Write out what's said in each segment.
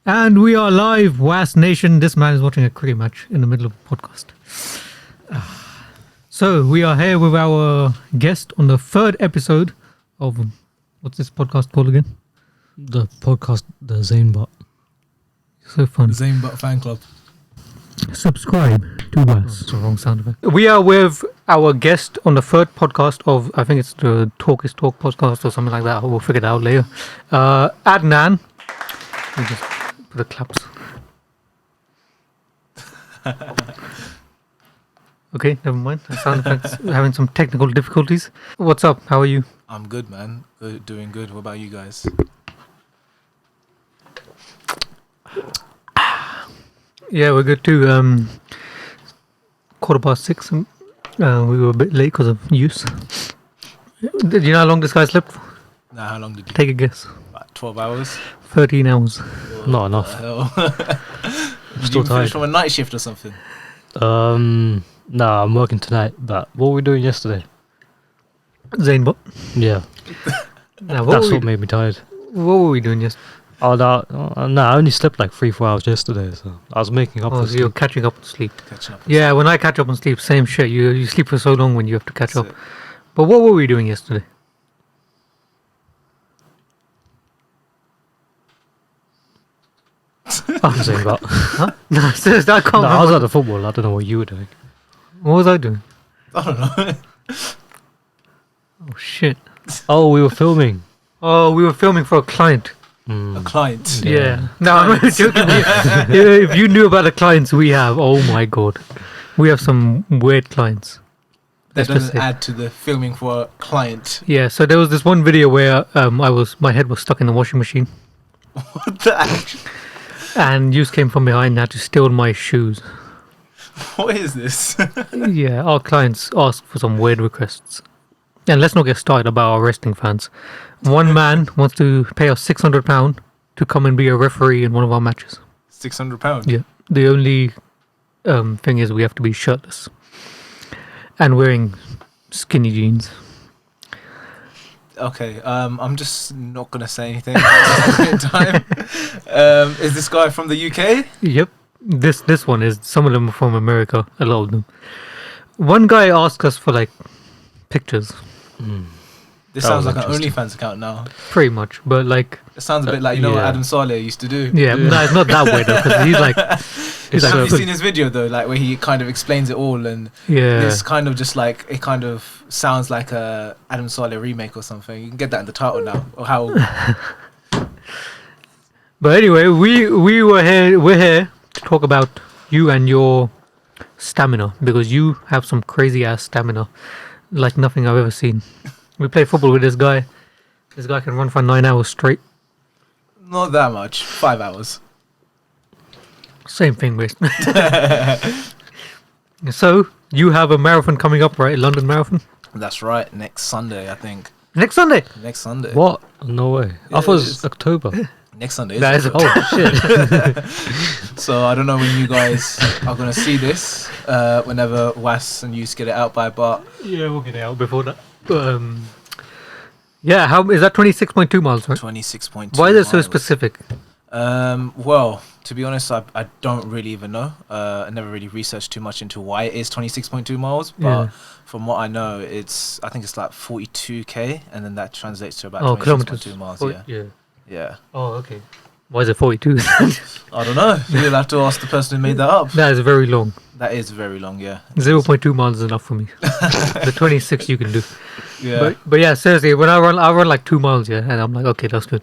And we are live, Was Nation. This man is watching a cricket match in the middle of a podcast. So we are here with our guest on the third episode of, what's this podcast called again? The podcast, the Zanebot. So fun. Zanebot fan club. Subscribe to Was. That's the wrong sound effect. We are with our guest on the third podcast of, I think it's the Talk is Talk podcast or something like that. We'll figure it out later. Adnaan. We just put the claps. Okay, never mind. The sound effects having some technical difficulties. What's up? How are you? I'm good, man. Good, doing good. What about you guys? Yeah, we're good too. 6:15. We were a bit late because of use. Did you know how long this guy slept for? Nah, how long did you? Take a guess. About 12 hours? 13 hours. Not enough. Did Still you finish tired. from a night shift or something? Nah, I'm working tonight. But what were we doing yesterday? Zanebot. Yeah, Now, that's what made me tired. what were we doing yesterday? Oh, no, I only slept like 3-4 hours yesterday, so I was making up Oh, for so you're sleep. catching up on sleep. Catching up. Yeah, when I catch up on sleep, same shit. You sleep for so long when you have to catch That's up. it. But what were we doing yesterday? I'm saying about. Huh? No, seriously, I can't No, I was remember. at the football. I don't know what you were doing. What was I doing? I don't know. Oh, shit. Oh, we were filming. Oh, we were filming for a client. A client. Yeah. No, I'm not joking. Yeah, if you knew about the clients we have, oh my god. We have some weird clients. That Let's just doesn't say. add to the filming for a client. Yeah, so there was this one video where my head was stuck in the washing machine What the heck? and Yus came from behind and had to steal my shoes. What is this? Yeah, our clients ask for some weird requests. And let's not get started about our wrestling fans. One man wants to pay us £600 to come and be a referee in one of our matches. £600. Yeah. The only thing is we have to be shirtless and wearing skinny jeans. Okay, I'm just not gonna say anything. Time. Is this guy from the UK? Yep. This one is, some of them are from America, a lot of them. One guy asked us for like pictures, This That sounds was like an interesting. OnlyFans account now. pretty much, but like, It sounds a bit like, you know what yeah. Adam Saleh used to do. yeah, no, it's not that way though, because he's like, Have you seen his video though, like where he kind of explains it all, and yeah, it's kind of just like, it kind of sounds like a Adam Saleh remake or something. You can get that in the title now. Or how? But anyway, we're here to talk about you and your stamina, because you have some crazy ass stamina, like nothing I've ever seen. We play football with this guy. This guy can run for 9 hours straight. Not that much. 5 hours. Same thing, basically. So you have a marathon coming up, right? London Marathon That's right. Next Sunday, I think. next Sunday. Next Sunday. What? No way. Yeah, I thought it it was is. October. Next Sunday. That is October. Oh, shit. So I don't know when you guys are gonna see this. Whenever Was and you get it out by, but Yeah, we'll get it out before that. Yeah, how is that? 26.2 miles, right? 26.2. Why is it so miles. specific? Well, to be honest, I don't really even know. I never really researched too much into why it is 26.2 miles. But Yeah. from what I know, I think it's like 42k, and then that translates to about Oh, 26.2 kilometers. miles. Yeah. Yeah. Oh, okay. Why is it 42? I don't know. You'll have to ask the person who made that up. That is very long. That is very long. Yeah. 0.2 miles is enough for me. The 26 you can do. Yeah. But yeah, seriously, when I run like 2 miles, yeah, and I'm like, okay, that's good.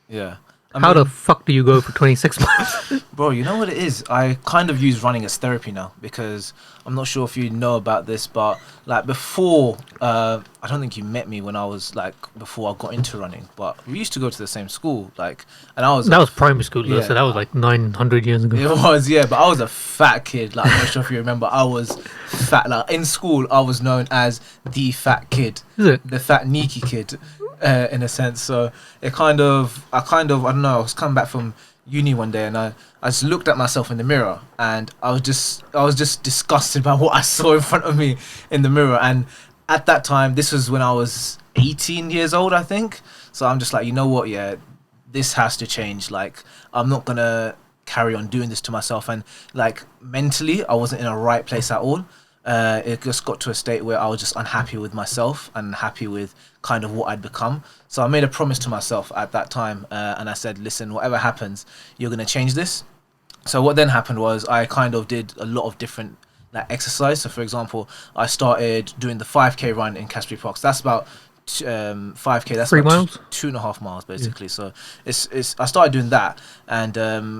Yeah. I How the mean, fuck do you go for 26 miles? Bro, you know what it is? I kind of use running as therapy now, because I'm not sure if you know about this, but like before, I don't think you met me when I was like, before I got into running, but we used to go to the same school, like, and I was, That was primary school, though, Yeah. so that was like 900 years ago. it was, yeah, but I was a fat kid, like, I'm not sure if you remember, I was fat, like, in school, I was known as the fat kid, Is it? the fat Niki kid, in a sense, so I don't know, I was coming back from uni one day, and I just looked at myself in the mirror, and I was just disgusted by what I saw in front of me in the mirror. And at that time, this was when I was 18 years old, I think. So I'm just like, you know what, yeah, this has to change. Like, I'm not gonna carry on doing this to myself. And like mentally, I wasn't in a right place at all. It just got to a state where I was just unhappy with myself and unhappy with kind of what I'd become. So I made a promise to myself at that time, and I said, listen, whatever happens, you're gonna change this. So what then happened was I kind of did a lot of different like exercise. So for example, I started doing the 5k run in Casbury Park. So that's about 5k. That's 3 about miles, 2.5 miles basically. So it's I started doing that, and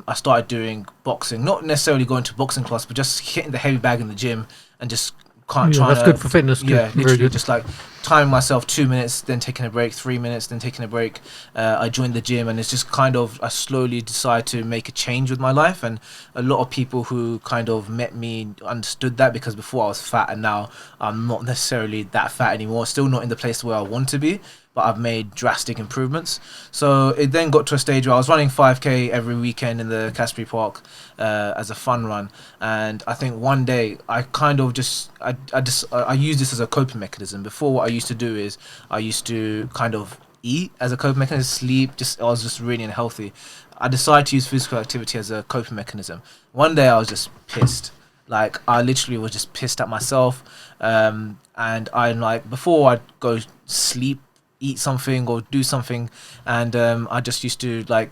I started doing boxing. Not necessarily going to boxing class, but just hitting the heavy bag in the gym and just trying that's to, good for fitness too. yeah, Very literally good. just like timing myself 2 minutes, then taking a break, 3 minutes, then taking a break. I joined the gym, and it's just kind of I slowly decided to make a change with my life. And a lot of people who kind of met me understood that, because before I was fat, and now I'm not necessarily that fat anymore. Still not in the place where I want to be, but I've made drastic improvements. So it then got to a stage where I was running 5k every weekend in the Casbury Park as a fun run. And I think one day I kind of just I use this as a coping mechanism. Before, what I used to do is I used to kind of eat as a coping mechanism, sleep. I was just really unhealthy. I decided to use physical activity as a coping mechanism. One day I was just pissed. Like, I literally was just pissed at myself. And I'm like, before I'd go sleep, eat something or do something, and I just used to like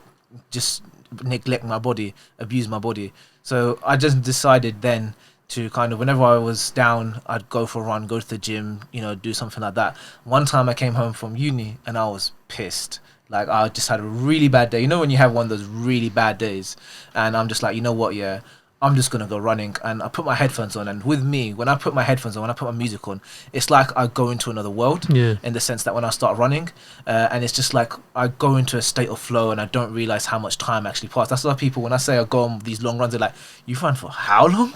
just neglect my body, abuse my body. So I just decided then to kind of, whenever I was down, I'd go for a run, go to the gym, do something like that. One time I came home from uni and I was pissed. Like, I just had a really bad day. When you have one of those really bad days, and I'm just like, you know what, yeah, I'm just gonna go running. And I put my headphones on, and with me, when I put my headphones on, when I put my music on, it's like I go into another world. Yeah. In the sense that when I start running, and it's just like I go into a state of flow, and I don't realize how much time actually passed. That's why people, when I say I go on these long runs, they're like, "You run for how long?"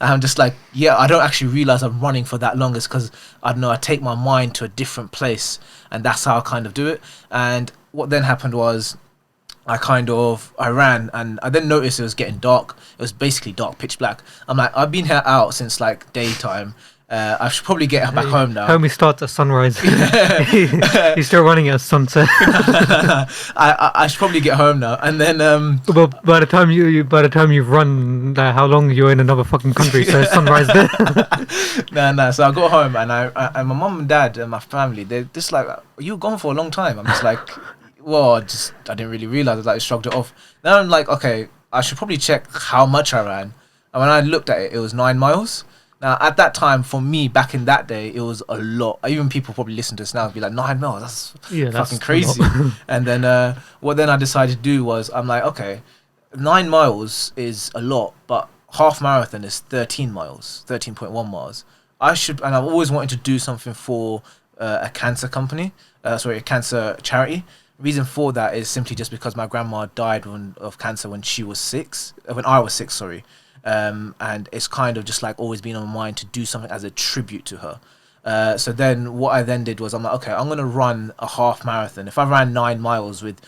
And I'm just like, yeah, I don't actually realize I'm running for that long. It's because I don't know, I take my mind to a different place, and that's how I kind of do it. And what then happened was, I ran, and I then noticed it was getting dark. It was basically dark, pitch black. I'm like, I've been here out since like daytime. I should probably get back home now. Homie starts at sunrise. He's still running at sunset. I should probably get home now. And then But by the time you've run, how long you're in another fucking country? So it's sunrise there. no. So I got home, and and my mum and dad and my family, they're just like, "You gone for a long time." I'm just like, well, I didn't really realize. I shrugged it off. Then I'm like, okay, I should probably check how much I ran. And when I looked at it, it was 9 miles. Now, at that time, for me, back in that day, it was a lot. Even people probably listen to this now and be like, 9 miles, that's fucking crazy. And then what then I decided to do was, I'm like, okay, 9 miles is a lot, but half marathon is 13 miles, 13.1 miles. And I've always wanted to do something for a cancer company, a cancer charity. Reason for that is simply just because my grandma died of cancer when I was 6, sorry. And it's kind of just like always been on my mind to do something as a tribute to her. So then what I then did was, I'm like, okay, I'm going to run a half marathon. If I ran 9 miles with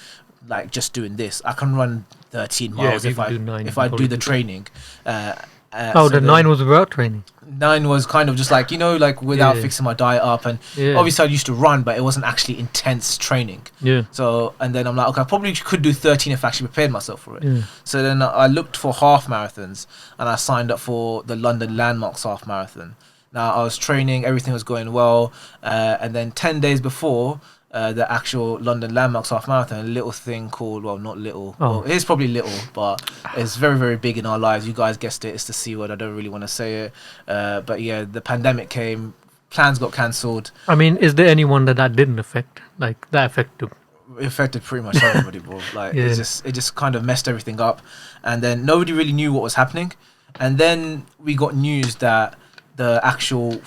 like just doing this, I can run 13 miles if I do the training. The 9 was without training. 9 was kind of just like, like without fixing my diet up. And obviously I used to run, but it wasn't actually intense training. Yeah. So, and then I'm like, okay, I probably could do 13 if I actually prepared myself for it. Yeah. So then I looked for half marathons, and I signed up for the London Landmarks half marathon. Now I was training, everything was going well. And then 10 days before the actual London Landmarks half marathon, a little thing called, well, not little, well, it is probably little, but it's very, very big in our lives. You guys guessed it, it's the C word. I don't really want to say it, but yeah, the pandemic came, plans got cancelled. I mean, is there anyone that didn't affect? Like, that affected? It affected pretty much everybody, bro. Like, it just kind of messed everything up, and then nobody really knew what was happening. And then we got news that the actual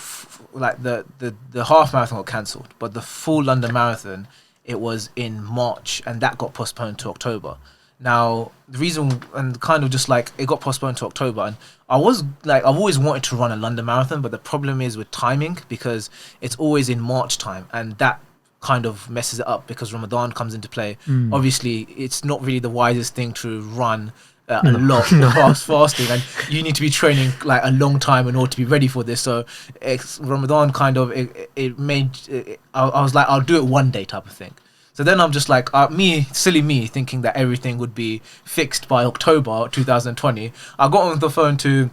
the half marathon got cancelled, but the full London Marathon, it was in March, and that got postponed to October. Now, the reason, and kind of just like, it got postponed to October, and I've always wanted to run a London Marathon, but the problem is with timing, because it's always in March time, and that kind of messes it up because Ramadan comes into play. Obviously, it's not really the wisest thing to run a lot fasting, and you need to be training like a long time in order to be ready for this. So Ramadan kind of I was like, I'll do it one day type of thing. So So then I'm just like, silly me, thinking that everything would be fixed by October 2020. I got on the phone to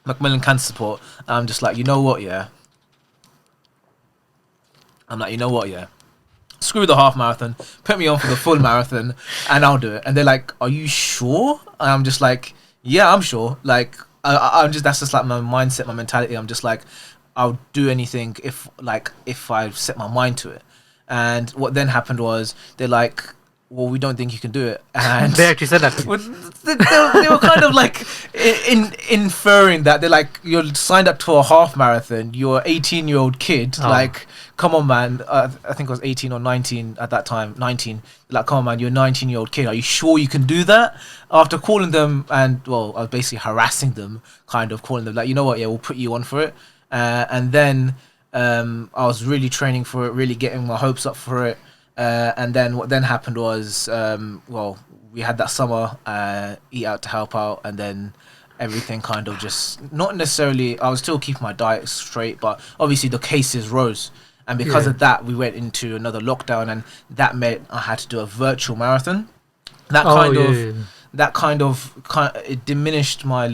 Macmillan Cancer Support. I'm just like, you know what, yeah. Screw the half marathon, put me on for the full marathon, and I'll do it. And they're like, are you sure? And I'm just like, yeah, I'm sure. Like, I'm just, that's just like my mindset, my mentality. I'm just like, I'll do anything if I set my mind to it. And what then happened was they're like, well, we don't think you can do it. And They actually said that to you. well, they were kind of like inferring that they're like, you're signed up to a half marathon, you're an 18-year-old kid, like, come on, man. I think I was 18 or 19 at that time, 19. Like, come on, man, you're a 19-year-old kid. Are you sure you can do that? After calling them, and well, I was basically harassing them, kind of calling them like, you know what, yeah, we'll put you on for it. And then I was really training for it, really getting my hopes up for it. And then what then happened was, we had that summer, Eat Out to Help Out, and then everything kind of just, not necessarily, I was still keeping my diet straight, but obviously the cases rose. And because of that, we went into another lockdown, and that meant I had to do a virtual marathon. That kind of it diminished my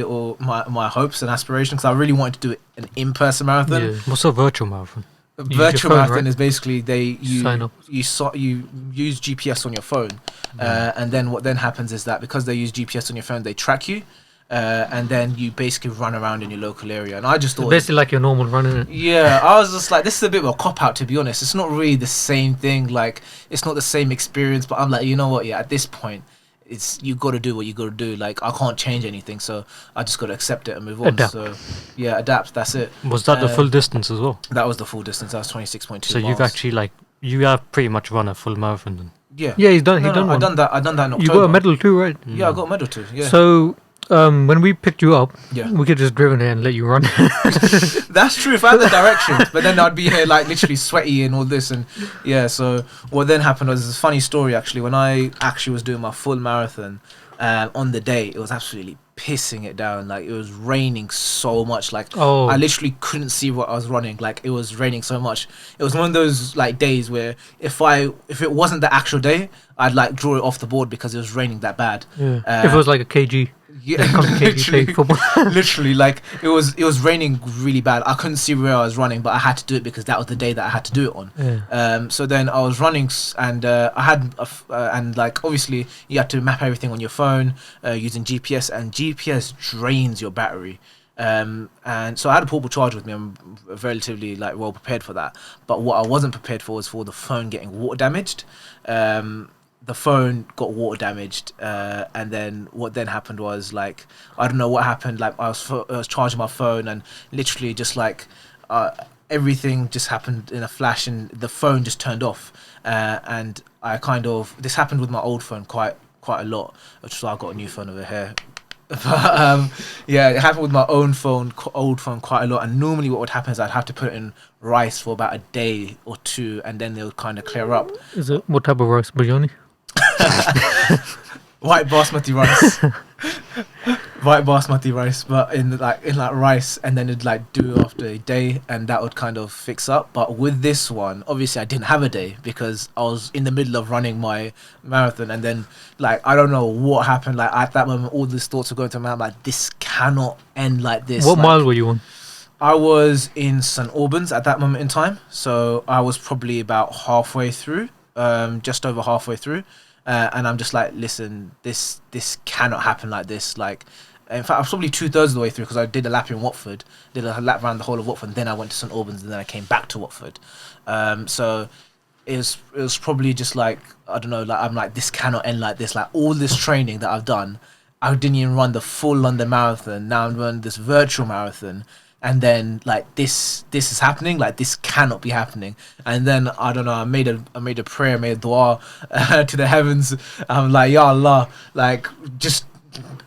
hopes and aspirations, because I really wanted to do an in-person marathon. Yeah. What's a virtual marathon? A virtual phone, marathon right? is basically Sign up. you use GPS on your phone, and then what then happens is that because they use GPS on your phone, they track you, and then you basically run around in your local area. And I just thought, Basically like your normal running. yeah, I was just like, this is a bit of a cop out, to be honest. It's not really the same thing. Like, it's not the same experience. But I'm like, you know what? Yeah, at this point, you got to do what you got to do. Like, I can't change anything, so I just got to accept it and move on. Adapt. So yeah, adapt. That's it. Was that the full distance as well? That was the full distance. That was 26.2 So miles. you've actually you have pretty much run a full marathon then. Yeah. Yeah, he's done. No, one. I done that in October. You got a medal too, right? Yeah, I got a medal too. Yeah. So when we picked you up, Yeah. we could just driven here and let you run. That's true if I had the directions, but then I'd be here like literally sweaty and all this, and yeah. So what then happened was this funny story actually. When I actually was doing my full marathon, on the day it was absolutely pissing it down. Like, it was raining so much. Like, I literally couldn't see what I was running. Like, it was raining so much. It was one of those like days where if it wasn't the actual day, I'd like draw it off the board because it was raining that bad. Yeah. If it was like a KG. Yeah, literally, football. literally, like it was raining really bad. I couldn't see where I was running, but I had to do it because that was the day that I had to do it on. Yeah. So then I was running, and I had and like obviously you have to map everything on your phone using GPS, and GPS drains your battery. And so I had a portable charger with me. I'm relatively like well prepared for that. But what I wasn't prepared for was for the phone getting water damaged. The phone got water damaged, and then what then happened was, like, I don't know what happened. Like, I was charging my phone, and literally just like everything just happened in a flash, and the phone just turned off. And I this happened with my old phone quite a lot, which is why I got a new phone over here. But yeah, it happened with my old phone quite a lot. And normally what would happen is I'd have to put it in rice for about a day or two, and then they'll kind of clear up. Is it what type of rice? Biryani? White basmati rice. White basmati rice, but in rice, and then it'd like do after a day, and that would kind of fix up. But with this one, obviously I didn't have a day because I was in the middle of running my marathon, and then like I don't know what happened. Like at that moment, all these thoughts were going to my mind. Like, this cannot end like this. What like, mile were you on? I was in St Albans at that moment in time, so I was probably about halfway through, just over halfway through. And I'm just like, listen, this cannot happen like this. Like, in fact, I was probably 2/3 of the way through because I did a lap in Watford, did a lap around the whole of Watford, and then I went to St Albans, and then I came back to Watford. So it was probably just like, I don't know, like I'm like, this cannot end like this. Like, all this training that I've done, I didn't even run the full London Marathon. Now I'm running this virtual marathon. And then like this is happening, like this cannot be happening. And then I don't know, I made a prayer, made a dua to the heavens. I'm like, Ya Allah, like just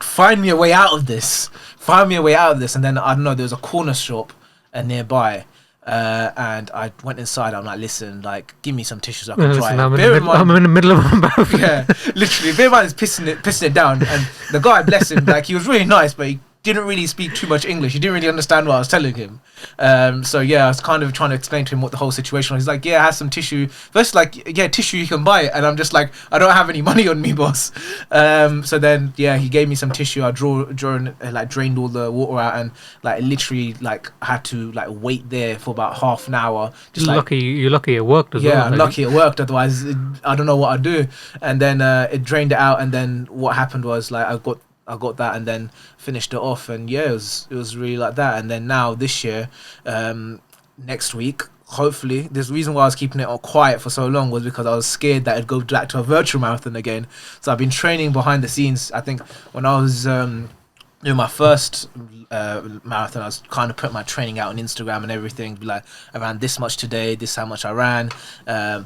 find me a way out of this. And then I don't know, there was a corner shop nearby. And I went inside. I'm like, listen, like, give me some tissues I can dry. I'm in the middle of a marathon. Yeah, literally. Bear in mind, is pissing it down. And the guy, bless him, like he was really nice, but he didn't really speak too much English. He didn't really understand what I was telling him. So yeah, I was kind of trying to explain to him what the whole situation was. He's like, yeah, I have some tissue. First, like, yeah, tissue, you can buy it. And I'm just like, I don't have any money on me, boss. So then, yeah, he gave me some tissue. I drained all the water out, and like literally like had to like wait there for about half an hour. Just like, You're lucky it worked as well. yeah, I'm lucky it worked. Otherwise, I don't know what I'd do. And then it drained it out. And then what happened was like I got that and then finished it off, and yeah, it was really like that. And then now this year, next week, hopefully, the reason why I was keeping it all quiet for so long was because I was scared that it'd go back to a virtual marathon again. So I've been training behind the scenes. I think when I was doing my first marathon, I was kind of putting my training out on Instagram and everything, like I ran this much today, this how much I ran,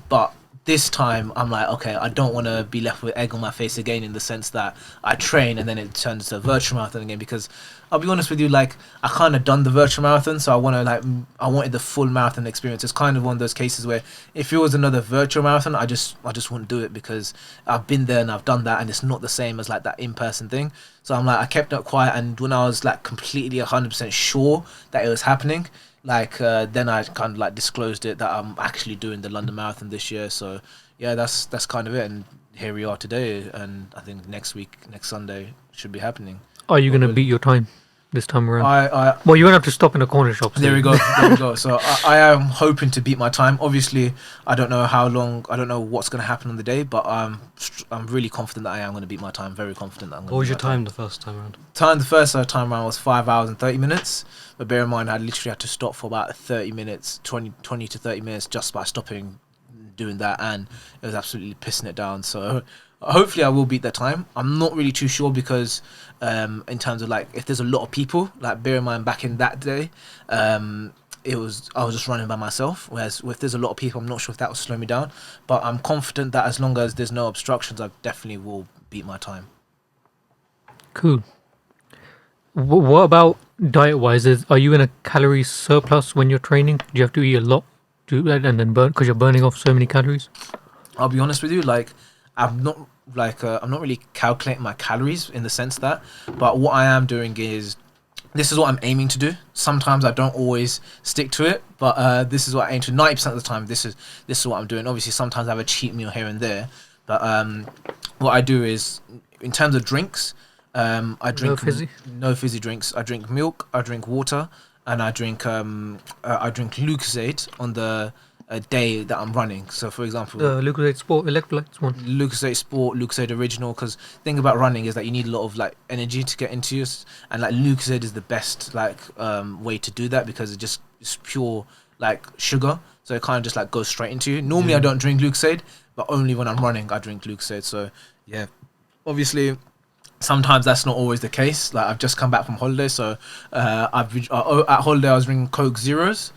but this time I'm like, okay, I don't want to be left with egg on my face again, in the sense that I train and then it turns to a virtual marathon again, because I'll be honest with you, like I kind of done the virtual marathon, so I wanted the full marathon experience. It's kind of one of those cases where if it was another virtual marathon, I just wouldn't do it, because I've been there and I've done that, and it's not the same as like that in-person thing. So I'm like, I kept it quiet, and when I was like completely 100% sure that it was happening, like then I kind of like disclosed it that I'm actually doing the London Marathon this year. So yeah, that's kind of it, and here we are today, and I think next Sunday should be happening. Are you going to beat your time this time around? I Well, you won't have to stop in a corner shop. There we go. So I am hoping to beat my time. Obviously, I don't know how long. I don't know what's going to happen on the day, but I'm really confident that I am going to beat my time. Very confident that I'm going to. What was your time the first time around? The first time around was 5 hours and 30 minutes. But bear in mind, I literally had to stop for about 30 minutes, 20 to 30 minutes, just by stopping doing that, and it was absolutely pissing it down. So hopefully I will beat that time. I'm not really too sure, because in terms of like if there's a lot of people, like bear in mind back in that day, I was just running by myself, whereas if there's a lot of people, I'm not sure if that will slow me down, but I'm confident that as long as there's no obstructions, I definitely will beat my time. Cool. What about diet-wise? Are you in a calorie surplus when you're training? Do you have to eat a lot and then burn, because you're burning off so many calories? I'll be honest with you, like I'm not really calculating my calories in the sense that, but what I am doing is, this is what I'm aiming to do. Sometimes I don't always stick to it, but this is what I aim to. 90% of the time, this is what I'm doing. Obviously, sometimes I have a cheat meal here and there, but what I do is, in terms of drinks, I drink no fizzy drinks. I drink milk, I drink water, and I drink Lucozade on the day that I'm running. So for example, the Lucozade Sport electrolytes one. Lucozade Sport, Lucozade Original, because the thing about running is that you need a lot of like energy to get into you, and like Lucozade is the best like way to do that, because it's pure like sugar, so it kind of just like goes straight into you. Normally I don't drink Lucozade, but only when I'm running I drink Lucozade. So yeah, obviously sometimes that's not always the case. Like I've just come back from holiday, so at holiday I was drinking Coke Zeros.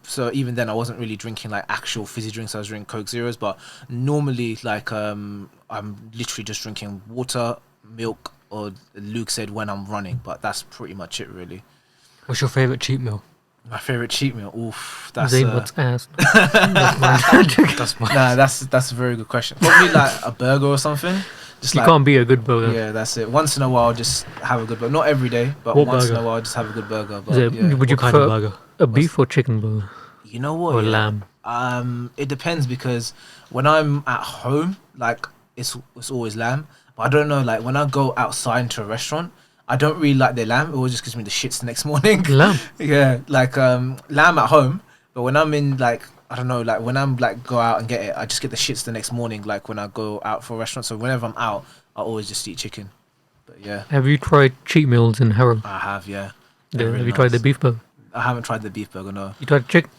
So even then I wasn't really drinking like actual fizzy drinks. I was drinking Coke Zeros, but normally like I'm literally just drinking water, milk, or Lucozade when I'm running. But that's pretty much it, really. What's your favorite cheat meal? My favorite cheat meal? Oof, that's Zayn's ass. That's mine. Nah, that's a very good question. Probably like a burger or something. Just you like, can't be a good burger. Yeah, that's it. Once in a while, just have a good burger. Not every day, but once in a while, just have a good burger. But, Would you What kind prefer of burger? a beef or chicken burger? You know what? Or lamb? It depends, because when I'm at home, like it's always lamb. But I don't know, like when I go outside into a restaurant, I don't really like their lamb. It always just gives me the shits the next morning. Lamb? Yeah, like lamb at home. But when I'm in like, I don't know, like when I'm like go out and get it, I just get the shits the next morning, like when I go out for a restaurant. So whenever I'm out, I always just eat chicken. But yeah. Have you tried cheat meals in Harrow? I have, yeah. Have you tried the beef burger? I haven't tried the beef burger, no. You tried chicken?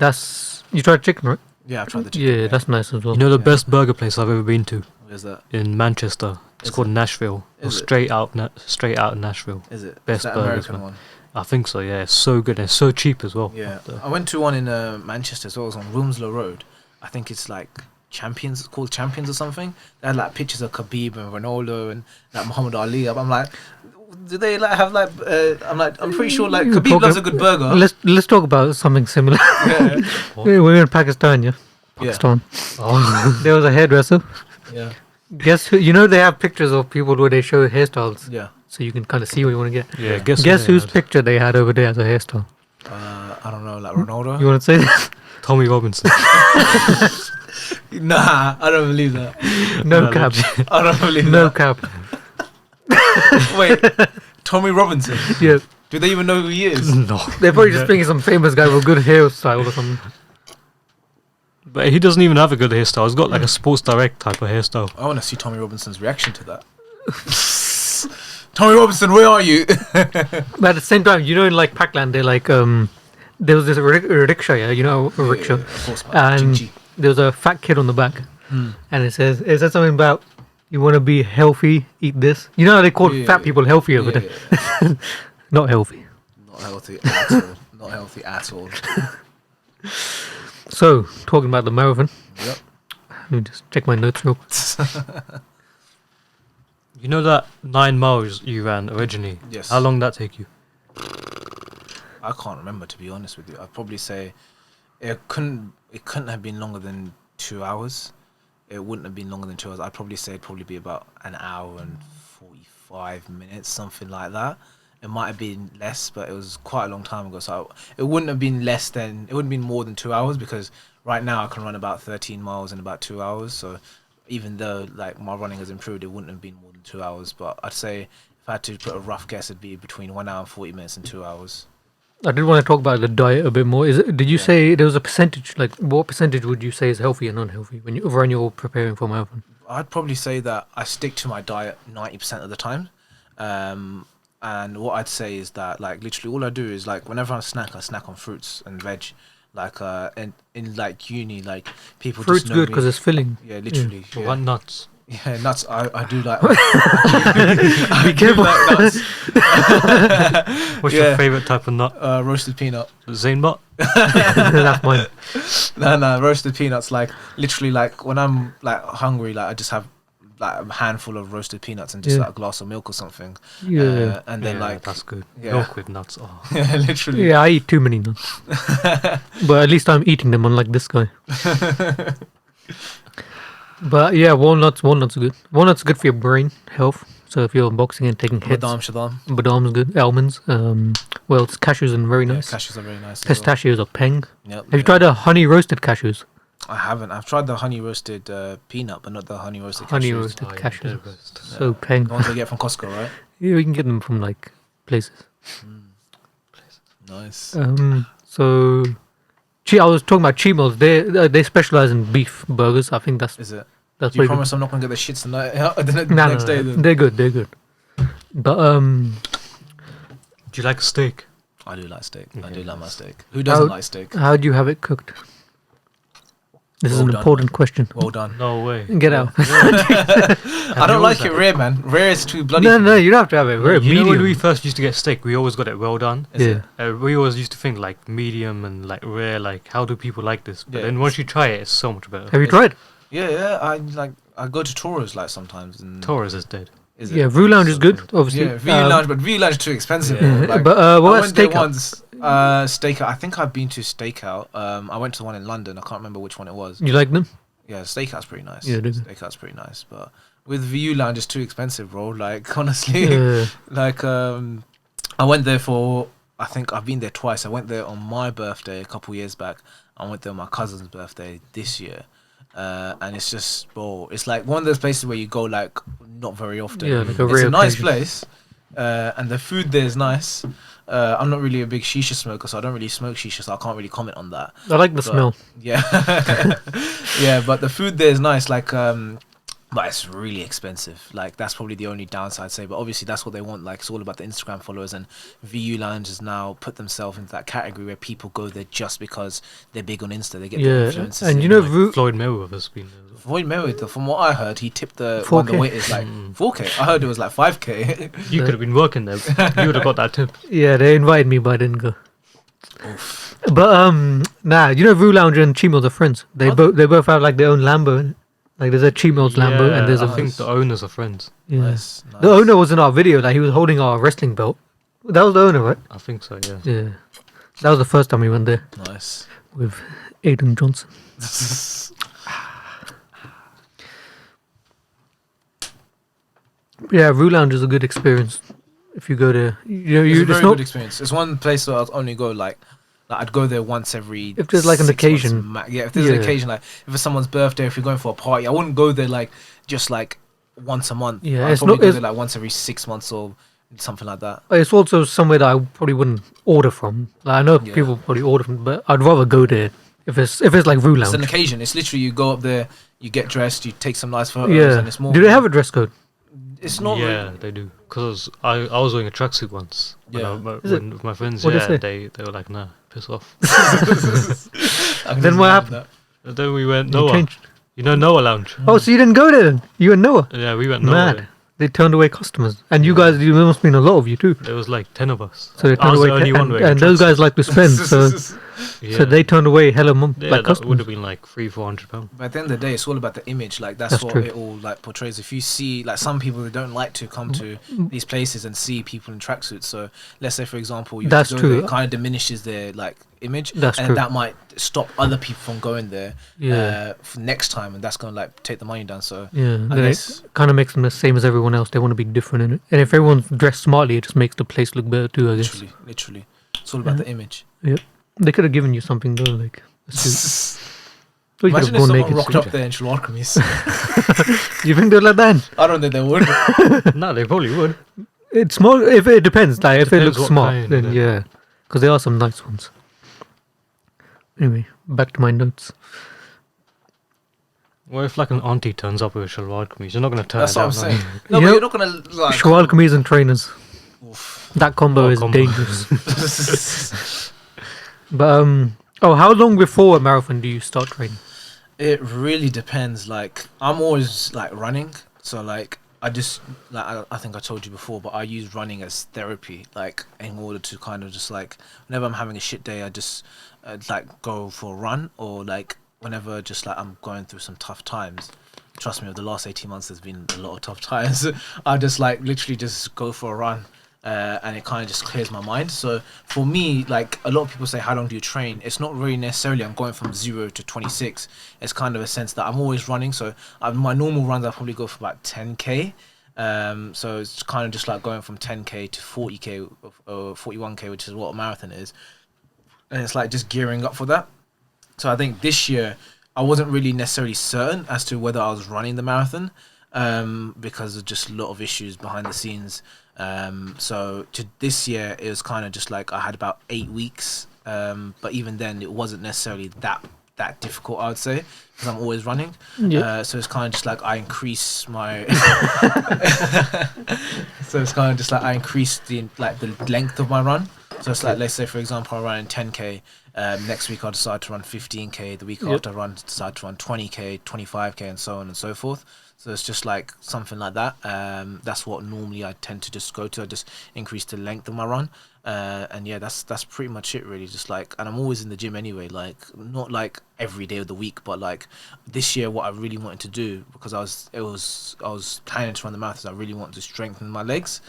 You tried chicken, right? Yeah, I've tried the chicken. Yeah, that's nice as well. You know the best burger place I've ever been to? Where's that? In Manchester. It's called Nashville. Is it? Straight out of Nashville. Is it? Best Is that burgers, American man. one? I think so, yeah. It's so good and it's so cheap as well. Yeah. I went to one in Manchester as well. It was on Wilmslow Road. I think it's like Champions or something. They had like pictures of Khabib and Ronaldo and like Muhammad Ali. I'm like, do they like have like? I'm pretty sure like Khabib loves a good burger. Let's talk about something similar. Yeah. We're in Pakistan, yeah. Pakistan. Oh. There was a hairdresser. Yeah. Guess who? You know they have pictures of people where they show hairstyles. Yeah. so you can kind of see what you want to get. Yeah, Guess whose picture they had over there as a hairstyle? I don't know, like Ronaldo. You want to say that? Tommy Robinson. Nah, I don't believe that. No cap. I don't believe No that. cap. Wait, Tommy Robinson. Yeah, Do they even know who he is? No. they're probably just thinking some famous guy with a good hairstyle or something. But he doesn't even have a good hairstyle. He's got like a Sports Direct type of hairstyle. I want to see Tommy Robinson's reaction to that. Tommy Robinson, where are you? But at the same time, you know, in like Pac-Land, they're like, there was this rickshaw, yeah, you know, a rickshaw, Of course, man. and GG. there was a fat kid on the back, and it said something about you want to be healthy, eat this. You know how they call Yeah, fat people healthy over Yeah, there? Not healthy. Not healthy at all. Not healthy at all. So, talking about the marathon, Yep. let me just check my notes real quick. You know that 9 miles you ran originally? Yes. How long did that take you? I can't remember, to be honest with you. I'd probably say it couldn't have been longer than 2 hours. It wouldn't have been longer than 2 hours. I'd probably say it'd probably be about an hour and 45 minutes, something like that. It might have been less, but it was quite a long time ago. So it wouldn't have been more than 2 hours, because right now I can run about 13 miles in about 2 hours. So even though like my running has improved, it wouldn't have been more than 2 hours. But I'd say if I had to put a rough guess, it'd be between 1 hour and 40 minutes and 2 hours. I did want to talk about the diet a bit more. Did you say there was a percentage? Like, what percentage would you say is healthy and unhealthy when you're preparing for a marathon? I'd probably say that I stick to my diet 90% of the time. And what I'd say is that, like, literally all I do is, like, whenever I snack on fruits and veg. Like, in like uni, like, people Fruit's just know good me. because it's filling. Yeah, literally. Or Yeah. what nuts? Yeah, nuts. I do like. Be careful. like nuts. What's Yeah. your favorite type of nut? Roasted peanut. Zanebot? That's mine. No, roasted peanuts. Like, literally, like, when I'm like hungry, like, I just have like a handful of roasted peanuts and just like a glass of milk or something. Yeah. And then Yeah, like that's good. yeah. Milk with nuts. Oh. yeah, literally. Yeah, I eat too many nuts. But at least I'm eating them, unlike this guy. But yeah, walnuts are good. Walnuts are good for your brain health. So if you're boxing and taking hits, Badam. badam's good. Almonds. Well, it's cashews and very nice. Yeah, cashews are very nice. as well. Pistachios are peng. Yep, Have you tried the honey roasted cashews? I haven't. I've tried the honey roasted peanut, but not the honey roasted Honey cashews. roasted Oh, yeah, cashews. they're the best. So peng. The ones I get from Costco, right? Yeah, we can get them from like places. Nice. So, I was talking about Cheetos. They specialize in beef burgers. I think that's Is it? that's Do you pretty promise I'm not gonna get the shits tonight? the good. No, next day. Then? they're good. They're good. But Do you like steak? I do like steak. I do Yeah, like my nice. steak. Who doesn't How- like steak? how do you have it cooked? This is Well an done, important man. question. Well done. No way. Get out. I don't like it rare, man. Rare is too bloody. No, you don't have to have it. We're You know when we medium. first used to get steak, we always got it well done. Is Yeah. it? We always used to think like medium and like rare, like how do people like this? But Yeah. then once you try it, it's so much better. Have you tried? Yeah. I go to Toro's like sometimes. And Taurus is dead. is Yeah, View Lounge is good, obviously. Yeah, View Lounge, but View Lounge is too expensive. Yeah. bro. Like, But I what about went there Steakhouse? once. Steakout. I think I've been to Steakout. I went to the one in London. I can't remember which one it was. You like them? Yeah, Steakout's pretty nice. Yeah, it is. Steakout's pretty nice, but with View Lounge, it's too expensive, bro. Like honestly, Yeah. like I went there for. I think I've been there twice. I went there on my birthday a couple years back. I went there on my cousin's birthday this year. And it's just, bro, it's like one of those places where you go like not very often. Yeah, like a It's rare a nice occasion. place, and the food there is nice. I'm not really a big shisha smoker, so I don't really smoke shisha, so I can't really comment on that. I like the But- smell. Yeah, yeah, but the food there is nice. Like, but it's really expensive. Like that's probably the only downside I'd say. But obviously that's what they want. Like it's all about the Instagram followers, and VU Lounge has now put themselves into that category where people go there just because they're big on Insta. They get Yeah, their influencers. and in. you know, Like Floyd Mayweather's been there. as well. Floyd Mayweather, from what I heard, he tipped the one the 4K. waiters like 4K. I heard it was like 5K. You could have been working there. You would have got that tip. yeah, they invited me, but I didn't go. Oof. But nah, you know, View Lounge and Chimos are friends. They Are both have like their own Lambo. innit? Like there's a Chimos Lambo, and there's I a think the owners are friends. yeah. Nice, The nice. owner was in our video. Like he was holding our wrestling belt. That was the owner, right? I think so. Yeah. Yeah. That was the first time we went there Nice. with Aiden Johnson. Yeah, View Lounge is a good experience. If you go there, It's a it's very not good experience. It's one place where I'll only go like I'd go there once every. if there's like an 6 months occasion. yeah, if there's an Yeah. occasion, like if it's someone's birthday, if you're going for a party, I wouldn't go there like just like once a month. Yeah, I'd it's probably not- go it's- there like once every 6 months or something like that. It's also somewhere that I probably wouldn't order from. Like, I know Yeah. people probably order from, but I'd rather go there if it's like Voo It's an Lounge. occasion. It's literally you go up there, you get dressed, you take some nice photos, Yeah. and it's more. Do they have a dress code? It's not. Yeah, they do. Because I was wearing a tracksuit once. Yeah. Is it? With my friends, What'd yeah, they they were like, nah, piss off. I can Then just what imagine happened? that. And then we went You Noah. changed. You know Noah Lounge? Oh, so you didn't go there then? You and Noah? Yeah, we went Noah. Mad. They turned away customers. And you guys, there must have been a lot of you too. There was like 10 of us. So they I turned was away. the only one wearing a And those tracksuit. guys like to spend. So, Yeah. so they turned away hella Yeah, like that would customers. have been like £300-400. But at the end of the day, it's all about the image. Like that's what true. it all like portrays. If you see like some people who don't like to come to these places and see people in tracksuits. So let's say for example, you That's go true. there, it kind of diminishes their like image, That's and true. that might stop other people from going there Yeah. for next time, and that's gonna like take the money down. So Yeah, I then guess- it kind of makes them the same as everyone else. They want to be different in it. And if everyone's dressed smartly, it just makes the place look better too, I guess. literally, it's all about the image. They could have given you something though, like a suit. Or you could Imagine have if gone someone naked. rocked up there in Shalwalkamis. You think they'd like that? I don't think they would. No, they probably would. It's small. If it depends, like if it Depends looks what smart, kind, then then. yeah, because there are some nice ones. Anyway, back to my notes. Well, if like an auntie turns up with a shalwar kameez, you're not going to turn That's it what I'm down, are saying. you? No, You but know, you're not gonna like. Shawal kameez and trainers. Oof. That combo Oh, is combo. dangerous. But how long before a marathon do you start training? It really depends. Like I'm always like running, so like I just like I think I told you before, but I use running as therapy, like in order to kind of just like whenever I'm having a shit day, I just like go for a run, or like whenever just like I'm going through some tough times. Trust me, over the last 18 months, there's been a lot of tough times. I just like literally just go for a run. And it kind of just clears my mind. So for me, like a lot of people say, how long do you train? It's not really necessarily I'm going from 0 to 26. It's kind of a sense that I'm always running. So my normal runs, I probably go for about 10k. So it's kind of just like going from 10k to 40k or 41k, which is what a marathon is. And it's like just gearing up for that. So I think this year I wasn't really necessarily certain as to whether I was running the marathon because of just a lot of issues behind the scenes. So to this year it was kind of just like I had about 8 weeks, but even then it wasn't necessarily that difficult, I would say, because I'm always running. Yeah. So it's kind of just like I increase my so it's kind of just like I increase the length of my run. So it's like, let's say for example I run 10k, next week I'll decide to run 15k, the week after I decide to run 20k, 25k, and so on and so forth. So it's just like something like that. That's what normally I tend to just go to. I just increase the length of my run. And yeah, that's pretty much it really. Just like, and I'm always in the gym anyway, like not like every day of the week, but like this year what I really wanted to do, because I was planning to run the marathon, I really wanted to strengthen my legs,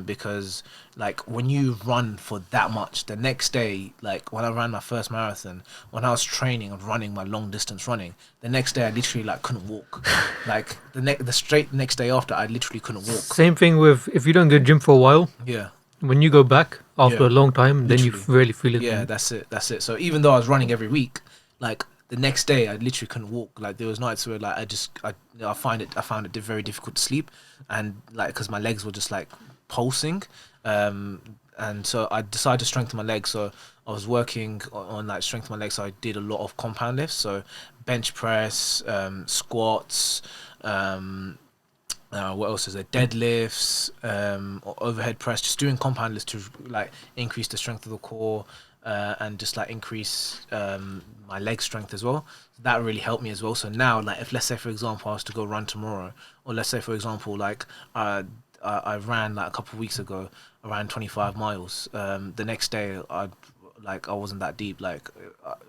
because like when you run for that much, the next day, like when I ran my first marathon, when I was training and running my long distance running, the next day I literally like couldn't walk. Like the straight next day after, I literally couldn't walk. Same thing with if you don't go to gym for a while. Yeah. When you go back after Yeah. a long time, then you Literally. really feel it. Yeah, that's it. So even though I was running every week, like the next day I literally couldn't walk. Like there was nights where like I found it very difficult to sleep, and like because my legs were just like pulsing, and so I decided to strengthen my legs. So I was working on like strengthening my legs. So I did a lot of compound lifts, so bench press, squats. What else is there? Deadlifts, or overhead press. Just doing compound lifts to like increase the strength of the core, and just like increase my leg strength as well. That really helped me as well. So now, like, if let's say for example I was to go run tomorrow, or let's say for example like I ran like a couple of weeks ago, I ran 25 miles. The next day I wasn't that deep. Like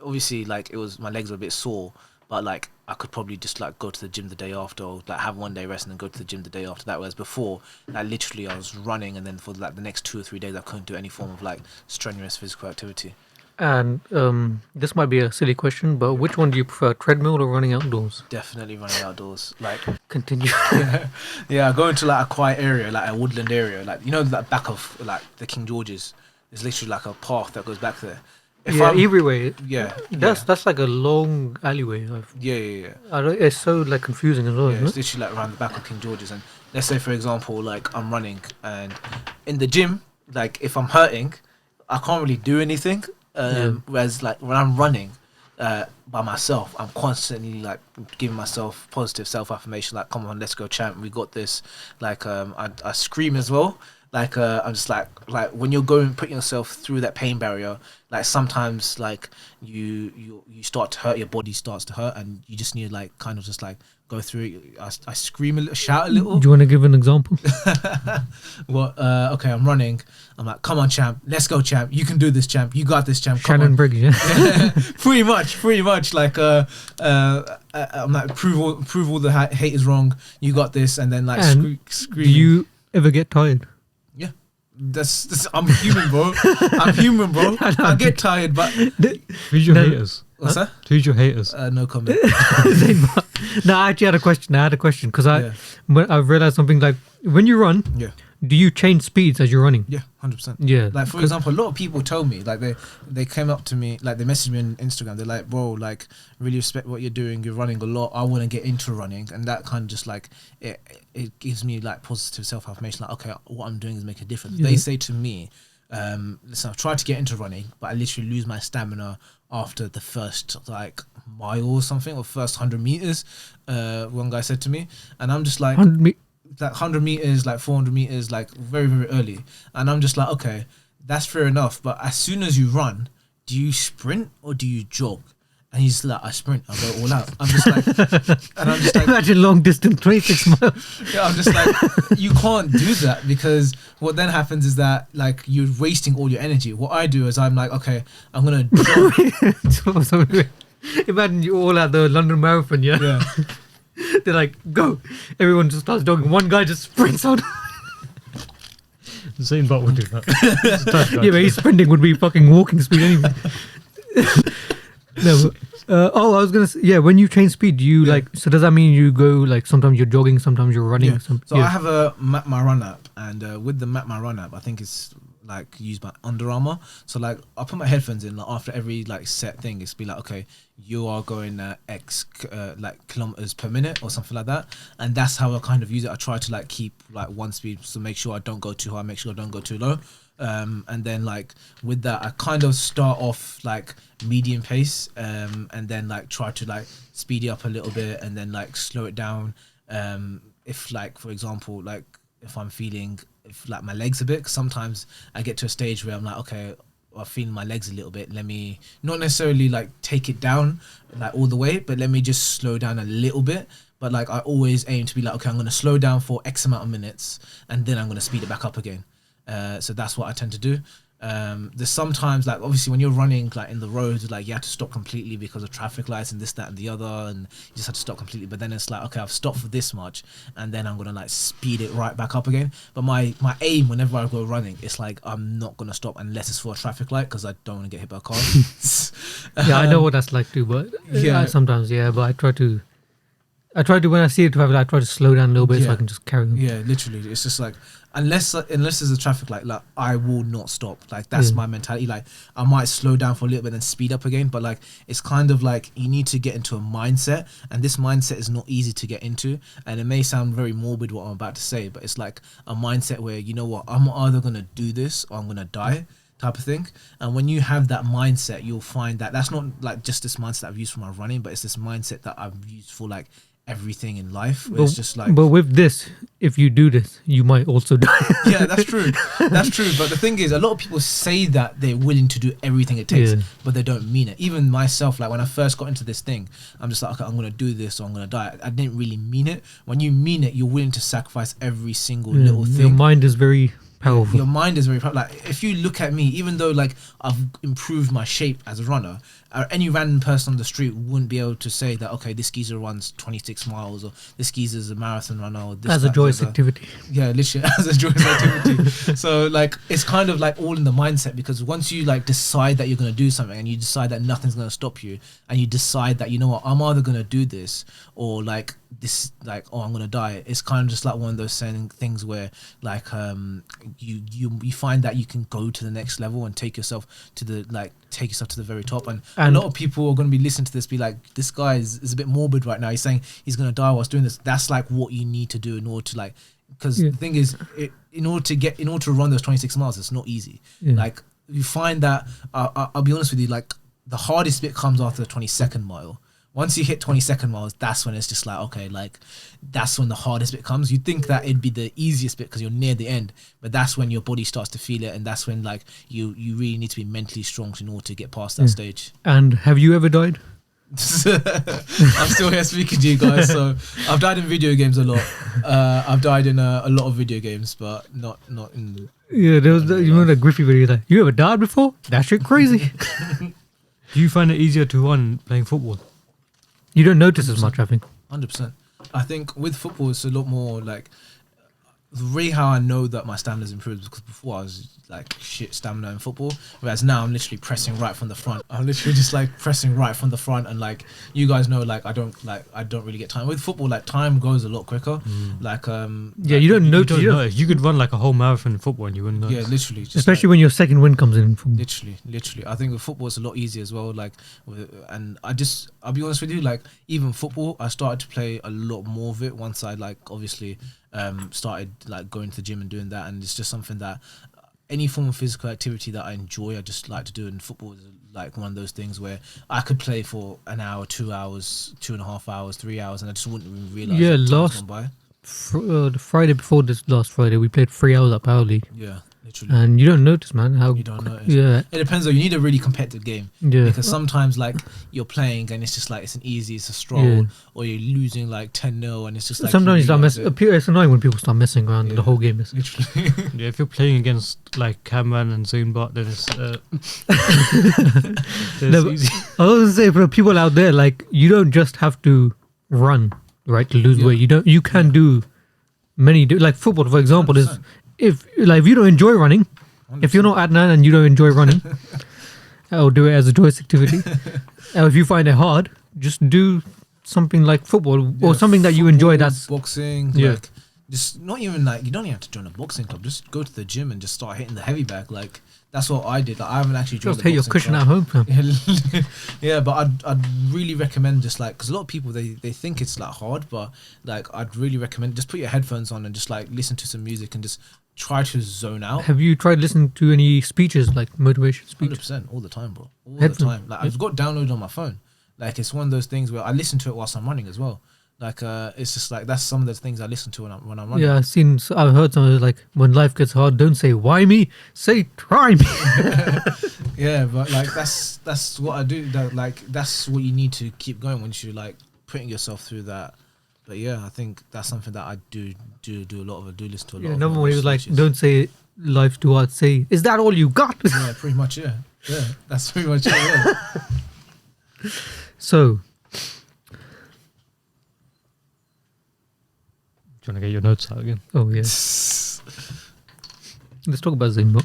obviously like it was my legs were a bit sore. But like I could probably just like go to the gym the day after, or like have one day rest and then go to the gym the day after that. Whereas before, like literally I was running, and then for like the next 2 or 3 days I couldn't do any form of like strenuous physical activity. And this might be a silly question, but which one do you prefer, treadmill or running outdoors? Definitely running outdoors. Like, Continue. yeah, go into like a quiet area, like a woodland area, like you know, like back of like the King George's. There's literally like a path that goes back there. Yeah, everywhere. Yeah, That's like a long alleyway. yeah. It's so like confusing as well. Yeah, Isn't it's it? literally like around the back of King George's. And let's say, for example, like I'm running and in the gym, like if I'm hurting, I can't really do anything. Whereas like when I'm running by myself, I'm constantly like giving myself positive self-affirmation. Like, come on, let's go, champ. We got this. Like I scream as well. Like I'm just like when you're putting yourself through that pain barrier, like sometimes like you start to hurt, your body starts to hurt, and you just need to like kind of just like go through it. I scream a little, shout a little. Do you want to give an example? Well, okay, I'm running. I'm like, come on, champ, let's go, champ. You can do this, champ. You got this, champ. Come Shannon on. Briggs, yeah. pretty much. Like, I'm like, prove all the hate is wrong. You got this, and then like And scream. Do you ever get tired? Yeah, that's I'm human, bro. I get tired, but Who's your No. haters? what's that? Who's your haters? No comment. No, I actually had a question because Yeah. when I realized something like when you run, Yeah, do you change speeds as you're running? yeah, 100%. Yeah. Like, for example, a lot of people told me, like they came up to me, like they messaged me on Instagram. They're like, bro, like really respect what you're doing. You're running a lot. I want to get into running, and that kind of just like it gives me like positive self-affirmation. Like, okay, what I'm doing is making a difference. Yeah. They say to me, listen, I've tried to get into running, but I literally lose my stamina after the first like mile or something, or first 100 meters. One guy said to me, and I'm just like, 100 me- like 100 meters, like 400 meters, like very, very early. And I'm just like, okay, that's fair enough. But as soon as you run, do you sprint or do you jog? And he's like, I sprint, I go all out. I'm just like, and I'm just like, Imagine long distance, 26 miles. yeah, I'm just like, you can't do that, because what then happens is that like you're wasting all your energy. What I do is I'm like, okay, I'm gonna jog. So, imagine you all at the London Marathon, yeah? Yeah. They're like, go. Everyone just starts jogging. One guy just sprints out. Zayn Bot would do that. Yeah, but he's sprinting would be fucking walking speed anyway. No. I was gonna say, yeah. When you change speed, do you like? So does that mean you go like sometimes you're jogging, sometimes you're running? Yeah. Some, So I have a Map My Run app, and with the Map My Run app, I think it's like used by Under Armour. So like I put my headphones in, like after every like set thing, it's be like, okay, you are going X like kilometers per minute or something like that, and that's how I kind of use it. I try to like keep like one speed, so make sure I don't go too high, make sure I don't go too low. And then like with that, I kind of start off like medium pace, and then like try to like speed it up a little bit, and then like slow it down. If like, for example, like if I'm feeling if like my legs a bit, 'cause sometimes I get to a stage where I'm like, okay, I'm feeling my legs a little bit, let me not necessarily like take it down like all the way, but let me just slow down a little bit. But like I always aim to be like, okay, I'm going to slow down for X amount of minutes, and then I'm going to speed it back up again. So that's what I tend to do. There's sometimes like obviously when you're running like in the roads, like you have to stop completely because of traffic lights and this, that, and the other, and you just have to stop completely. But then it's like, okay, I've stopped for this much, and then I'm gonna like speed it right back up again. But my aim whenever I go running, it's like I'm not gonna stop unless it's for a traffic light, because I don't want to get hit by a car. Yeah, I know what that's like too, but Yeah. sometimes, yeah. But I try to when I see it traffic, I try to slow down a little bit so I can just carry on. Yeah, literally, it's just like unless there's a traffic light, like I will not stop. Like that's my mentality. Like I might slow down for a little bit and then speed up again, but like it's kind of like you need to get into a mindset, and this mindset is not easy to get into. And it may sound very morbid what I'm about to say, but it's like a mindset where, you know what, I'm either gonna do this or I'm gonna die, type of thing. And when you have that mindset, you'll find that that's not like just this mindset I've used for my running, but it's this mindset that I've used for like everything in life, where it's just like, but with this, if you do this, you might also die. yeah, that's true. That's true. But the thing is, a lot of people say that they're willing to do everything it takes, but they don't mean it. Even myself, like when I first got into this thing, I'm just like, okay, I'm going to do this or I'm going to die. I didn't really mean it. When you mean it, you're willing to sacrifice every single little thing. Your mind is very Powerful. Your mind is very powerful. Like if you look at me, even though like I've improved my shape as a runner, any random person on the street wouldn't be able to say that, okay, this geezer runs 26 miles, or this geezer's a marathon runner, or this, As a joyous activity. Yeah, literally as a joyous activity. So like it's kind of like all in the mindset, because once you like decide that you're going to do something, and you decide that nothing's going to stop you, and you decide that, you know what, I'm either going to do this, or like this, like, oh, I'm going to die. It's kind of just like one of those saying things where like you find that you can go to the next level and take yourself to the very top. And a lot of people are going to be listening to this, be like, this guy is a bit morbid right now. He's saying he's going to die whilst doing this. That's like what you need to do in order to like, because the thing is, in order to run those 26 miles, it's not easy. Like you find that I'll be honest with you, like the hardest bit comes after the 22nd mile. Once you hit 22nd miles, that's when it's just like, okay, like that's when the hardest bit comes. You think that it'd be the easiest bit because you're near the end, but that's when your body starts to feel it, and that's when like you really need to be mentally strong in order to get past that stage. And have you ever died? I'm still here speaking to you guys. So I've died in video games a lot. I've died in a lot of video games, but not in. Yeah, there was you know the Griffey video that you ever died before? That shit crazy. Do you find it easier to run playing football? You don't notice as much, I think. 100%. I think with football, it's a lot more like the way how I know that my stamina's improved, because before I was like shit stamina in football, whereas now I'm literally pressing right from the front. I'm literally just like pressing right from the front, and like you guys know, like I don't really get time with football. Like time goes a lot quicker. Like yeah, you don't notice. You could run like a whole marathon in football and you wouldn't notice. Yeah, literally. Just especially when your second wind comes in. Literally. I think with football it's a lot easier as well. Like, and I'll be honest with you, like even football, I started to play a lot more of it once I like obviously started like going to the gym and doing that, and it's just something that any form of physical activity that I enjoy, I just like to do. And football is like one of those things where I could play for an hour, 2 hours, 2.5 hours, 3 hours, and I just wouldn't even realize. Yeah, the Friday before this last Friday, we played 3 hours at Power League. Yeah, literally. And you don't notice, man. You don't notice. Yeah. It depends though. You need a really competitive game. Yeah. Because sometimes like you're playing and it's just like it's a stroll, or you're losing like 10-0, and it's just like sometimes you start messing. It's annoying when people start messing around and the whole game is. Literally. Yeah, if you're playing against like Cameron and Zoombot, then it's easy. I was gonna say, for people out there, like you don't just have to run, right, to lose weight. You can do many like football, for example. 100%. If you don't enjoy running, 100%. if you're not Adnaan and you don't enjoy running, or do it as a joyous activity, or if you find it hard, just do something like football or something that you enjoy. That's boxing. Like, just not even like you don't even have to join a boxing club. Just go to the gym and just start hitting the heavy bag. Like that's what I did. Like, I haven't actually joined. Just hit your cushion at home, fam. Yeah, but I'd really recommend just like, because a lot of people they think it's like hard, but like I'd really recommend just put your headphones on and just like listen to some music and just try to zone out. Have you tried listening to any speeches, like motivation speeches? 100% all the time, bro. All the time. Like I've got downloaded on my phone. Like it's one of those things where I listen to it whilst I'm running as well. Like it's just like that's some of the things I listen to when I'm running. Yeah, I've heard some like when life gets hard, don't say why me, say try me. Yeah, but like that's what I do. That's what you need to keep going once you like putting yourself through that. But yeah, I think that's something that I do a lot of. I do listen to a lot. Yeah, of another one was like, speeches. don't say life's too hard. Say, is that all you got? Yeah, pretty much. Yeah, that's pretty much it. Yeah. So, Do you want to get your notes out again? oh yeah, let's talk about Zimbo.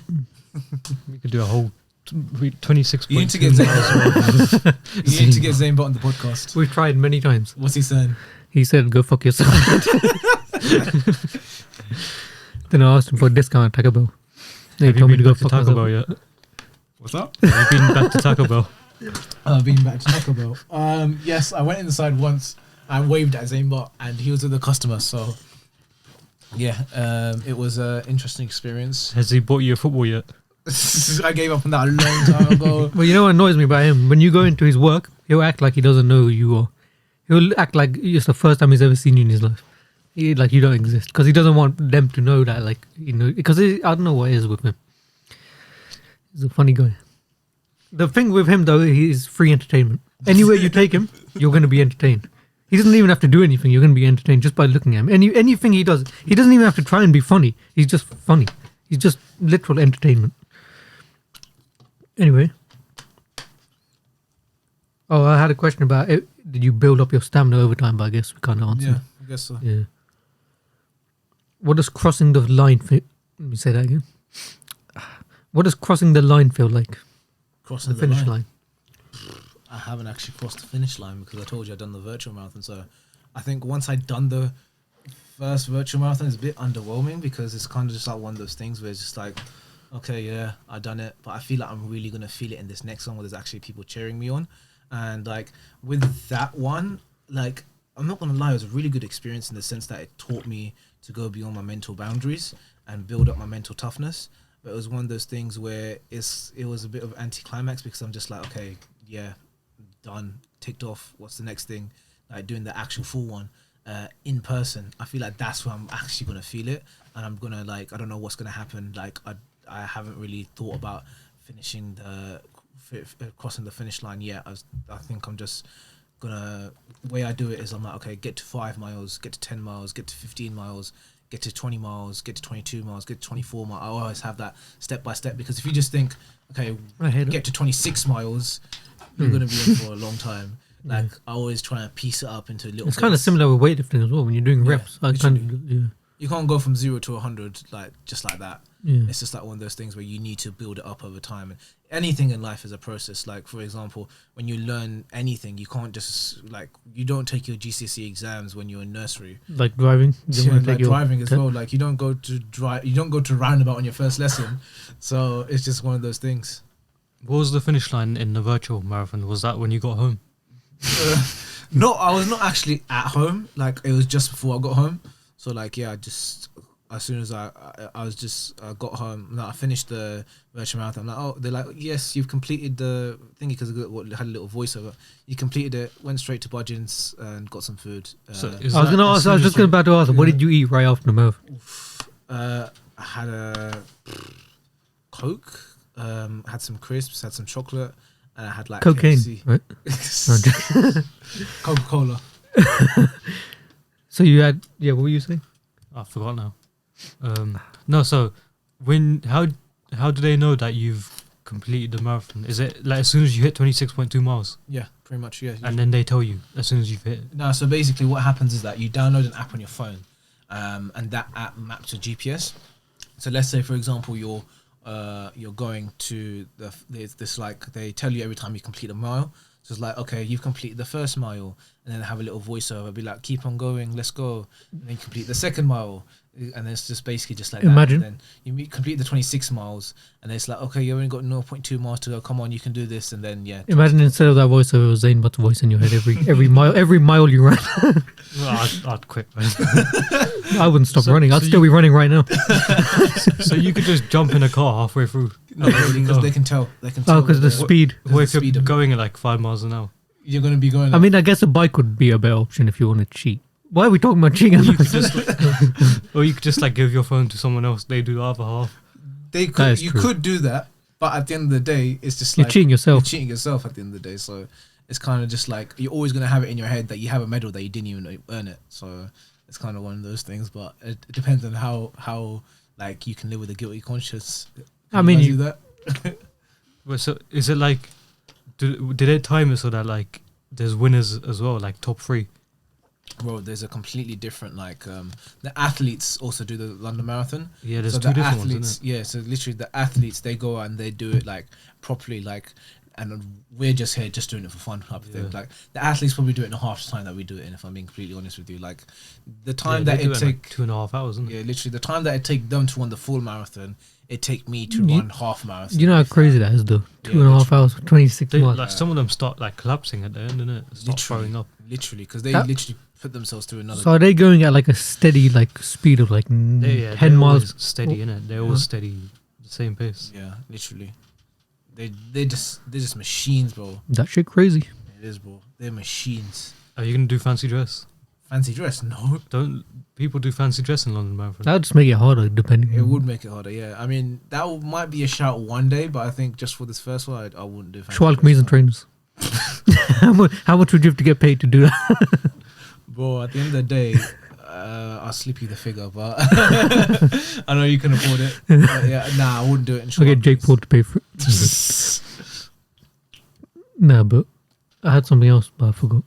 We could do a whole 26. You need to get Zane. You need to get Zane on the podcast. We've tried many times. What's he saying? He said, "Go fuck yourself." Then I asked him for a discount at Taco Bell. They Have you told me been to go back to fuck Taco myself. Bell yet? What's up? Have you been back to Taco Bell? I've been back to Taco Bell. Yes, I went inside once. I waved at Zanebot and he was with the customer. So, yeah, it was an interesting experience. Has he bought you a football yet? I gave up on that a long time ago. Well, you know what annoys me about him? When you go into his work, he'll act like he doesn't know who you are. He'll act like it's the first time he's ever seen you in his life. Like you don't exist, because he doesn't want them to know that, like, you know, because I don't know what it is with him. He's a funny guy. The thing with him though, he's free entertainment. Anywhere you take him, you're going to be entertained. He doesn't even have to do anything. You're going to be entertained just by looking at him. Anything he does, he doesn't even have to try and be funny. He's just funny. He's just literal entertainment. Anyway. Oh, I had a question about it. Did you build up your stamina over time? But I guess we can't answer. Yeah, I guess so. Yeah. What does crossing the line feel? Let me say that again. What does crossing the line feel like? Crossing The finish line. I haven't actually crossed the finish line because I told you I'd done the virtual marathon. So I think once I'd done the first virtual marathon, it's a bit underwhelming because it's kind of just like one of those things where it's just like, okay, yeah, I've done it, but I feel like I'm really going to feel it in this next one where there's actually people cheering me on. And like with that one, like I'm not going to lie, it was a really good experience in the sense that it taught me to go beyond my mental boundaries and build up my mental toughness. But it was one of those things where it was a bit of anticlimax because I'm just like, okay, yeah, done, ticked off. What's the next thing? Like doing the actual full one in person. I feel like that's where I'm actually gonna feel it, and I'm gonna like I don't know what's gonna happen. Like I haven't really thought about finishing crossing the finish line yet. I think I'm just gonna the way I do it is I'm like, okay, get to 5 miles, get to 10 miles, get to 15 miles. Get to 20 miles, get to 22 miles, get to 24 miles. I always have that step by step because if you just think, okay, get to 26 miles, you're going to be in for a long time. Like, I always try and piece it up into little It's kind of similar with weightlifting as well. When you're doing reps, you can't go from 0 to 100 like just like that. Yeah. It's just like one of those things where you need to build it up over time. And anything in life is a process. Like, for example, when you learn anything, you can't just like you don't take your GCSE exams when you're in nursery. Like driving, like driving as well. Like you don't go to roundabout on your first lesson. So it's just one of those things. What was the finish line in the virtual marathon? Was that when you got home? No, I was not actually at home. Like it was just before I got home. So like yeah, as soon as I got home, no, I finished the virtual marathon. I'm like, oh, they're like, yes, you've completed the thingy because it had a little voiceover. You completed it, went straight to Budgeon's and got some food. So I was just about to ask, what did you eat right after the marathon? I had a Coke, had some crisps, had some chocolate, and I had like cocaine, KFC. Right? Coca-Cola. So you had, what were you saying? I forgot now. No, so how do they know that you've completed the marathon? Is it like as soon as you hit 26.2 miles? Yeah, pretty much, yeah. And then they tell you as soon as you've hit it? No, so basically what happens is that you download an app on your phone, and that app maps your GPS. So let's say, for example, you're going to this like they tell you every time you complete a mile. So it's like, okay, you've completed the first mile, and then have a little voiceover, be like, keep on going, let's go. And then you complete the second mile, and then it's just basically just like Imagine. that. And then you complete the 26 miles, and then it's like, okay, you only got 0.2 miles to go, come on, you can do this, and then, yeah. Imagine instead of that voiceover, it was Zayn Butt's voice in your head every mile you ran. Well, I'd quit, man. I wouldn't stop running. I'd still be running right now. So you could just jump in a car halfway through. No, because they can tell. Oh, because the speed. What if you're going at like 5 miles an hour? You're going to be going. I mean, I guess a bike would be a better option if you want to cheat. Why are we talking about cheating? Or you could just like give your phone to someone else. They do the other half. You could do that, but at the end of the day, it's just you're like cheating yourself. You're cheating yourself at the end of the day. So it's kind of just like you're always going to have it in your head that you have a medal that you didn't even earn it. So it's kind of one of those things. But it depends on how like you can live with a guilty conscience. I mean, do that. Well, so is it like? Did they time it so that like there's winners as well, like top 3? Bro, there's a completely different like the athletes also do the London Marathon. Yeah, there's so 2 different athletes, ones, isn't it? Yeah, so literally the athletes, they go out and they do it like properly, like, and we're just here just doing it for fun type of thing. Like the athletes probably do it in a half the time that we do it in, if I'm being completely honest with you. Like the time that it take like 2.5 hours, isn't it? Yeah, literally the time that it take them to run the full marathon, it take me to run half marathon. You know how crazy that is though? 2.5 hours for 26 miles. Like some of them start like collapsing at the end, innit? Start throwing up. Literally, because they literally put themselves through another. So are they going at like a steady like speed of like 10 miles? Steady, innit? They're always steady, the same pace. Yeah, literally. They're just machines, bro. That shit crazy. It is, bro. They're machines. Are you gonna do fancy dress? Fancy dress? No. Don't people do fancy dress in London Marathon? That would just make it harder, depending. It would make it harder, yeah. I mean, might be a shout one day, but I think just for this first one, I wouldn't do fancy Schwalk Mees and trainers. How much would you have to get paid to do that? Bro, at the end of the day, I'll slip you the figure, but I know you can afford it. But yeah, nah, I wouldn't do it. In I'll get Jake Paul to pay for it. Nah, but I had something else, but I forgot.